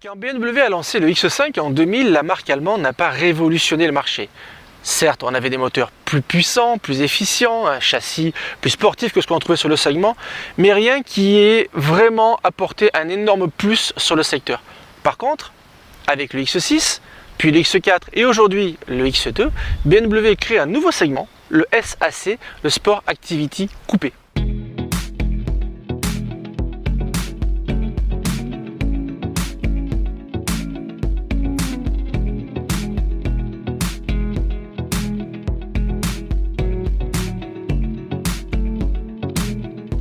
Quand BMW a lancé le X5 en 2000, la marque allemande n'a pas révolutionné le marché. Certes, on avait des moteurs plus puissants, plus efficients, un châssis plus sportif que ce qu'on trouvait sur le segment, mais rien qui ait vraiment apporté un énorme plus sur le secteur. Par contre, avec le X6, puis le X4 et aujourd'hui le X2, BMW crée un nouveau segment, le SAC, le Sport Activity Coupé.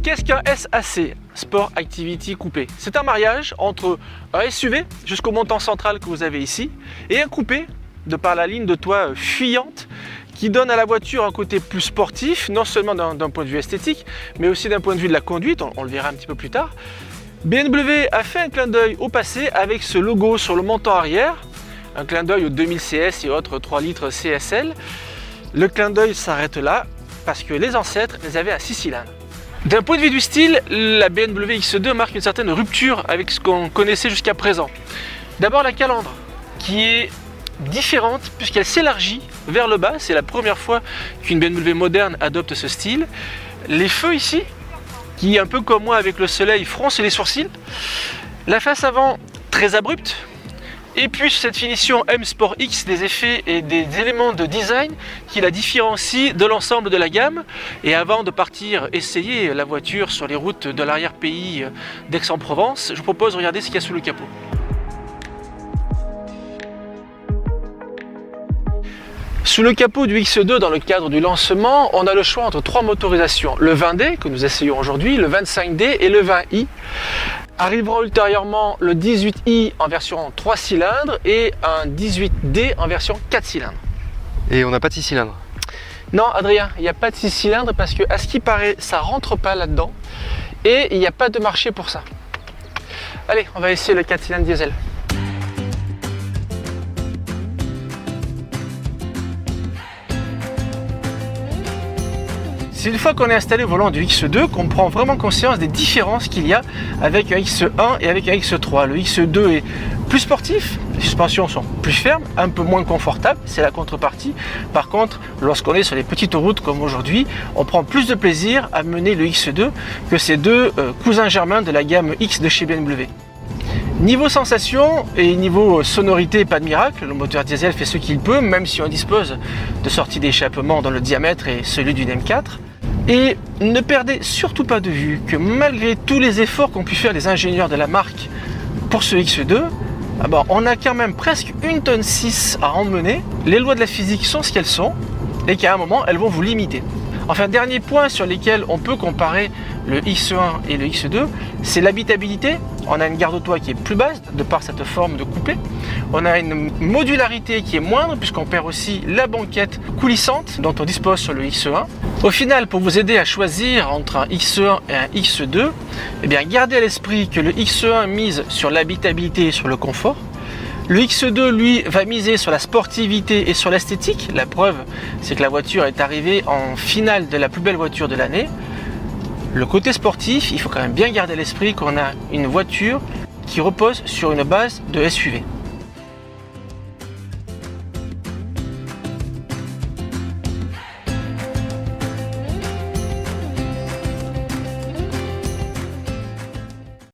Qu'est-ce qu'un SAC, Sport Activity Coupé? C'est un mariage entre un SUV jusqu'au montant central que vous avez ici et un coupé de par la ligne de toit fuyante qui donne à la voiture un côté plus sportif, non seulement d'un point de vue esthétique, mais aussi d'un point de vue de la conduite, on le verra un petit peu plus tard. BMW a fait un clin d'œil au passé avec ce logo sur le montant arrière, un clin d'œil aux 2000 CS et autres 3 litres CSL. Le clin d'œil s'arrête là parce que les ancêtres les avaient à 6 cylindres. D'un point de vue du style, la BMW X2 marque une certaine rupture avec ce qu'on connaissait jusqu'à présent. D'abord la calandre, qui est différente puisqu'elle s'élargit vers le bas. C'est la première fois qu'une BMW moderne adopte ce style. Les feux ici, qui un peu comme moi avec le soleil froncent les sourcils. La face avant très abrupte. Et puis cette finition M Sport X, des effets et des éléments de design qui la différencient de l'ensemble de la gamme. Et avant de partir essayer la voiture sur les routes de l'arrière-pays d'Aix-en-Provence, je vous propose de regarder ce qu'il y a sous le capot. Sous le capot du X2, dans le cadre du lancement, on a le choix entre 3 motorisations. Le 20D, que nous essayons aujourd'hui, le 25D et le 20i. Arriveront ultérieurement le 18i en version 3 cylindres et un 18D en version 4 cylindres. Et on n'a pas de 6 cylindres? Non, Adrien, il n'y a pas de 6 cylindres parce que, à ce qui paraît, ça rentre pas là-dedans et il n'y a pas de marché pour ça. Allez, on va essayer le 4 cylindres diesel. C'est une fois qu'on est installé au volant du X2 qu'on prend vraiment conscience des différences qu'il y a avec un X1 et avec un X3. Le X2 est plus sportif, les suspensions sont plus fermes, un peu moins confortables, c'est la contrepartie. Par contre, lorsqu'on est sur les petites routes comme aujourd'hui, on prend plus de plaisir à mener le X2 que ces deux cousins germains de la gamme X de chez BMW. Niveau sensation et niveau sonorité, pas de miracle, le moteur diesel fait ce qu'il peut, même si on dispose de sorties d'échappement dont le diamètre est celui d'une M4. Et ne perdez surtout pas de vue que malgré tous les efforts qu'ont pu faire les ingénieurs de la marque pour ce X2, on a quand même presque 1,6 tonne à emmener. Les lois de la physique sont ce qu'elles sont et qu'à un moment elles vont vous limiter. Enfin, dernier point sur lequel on peut comparer le X1 et le X2, c'est l'habitabilité. On a une garde au toit qui est plus basse de par cette forme de coupé. On a une modularité qui est moindre puisqu'on perd aussi la banquette coulissante dont on dispose sur le X1. Au final, pour vous aider à choisir entre un X1 et un X2, gardez à l'esprit que le X1 mise sur l'habitabilité et sur le confort. Le X2, lui, va miser sur la sportivité et sur l'esthétique. La preuve, c'est que la voiture est arrivée en finale de la plus belle voiture de l'année. Le côté sportif, il faut quand même bien garder à l'esprit qu'on a une voiture qui repose sur une base de SUV.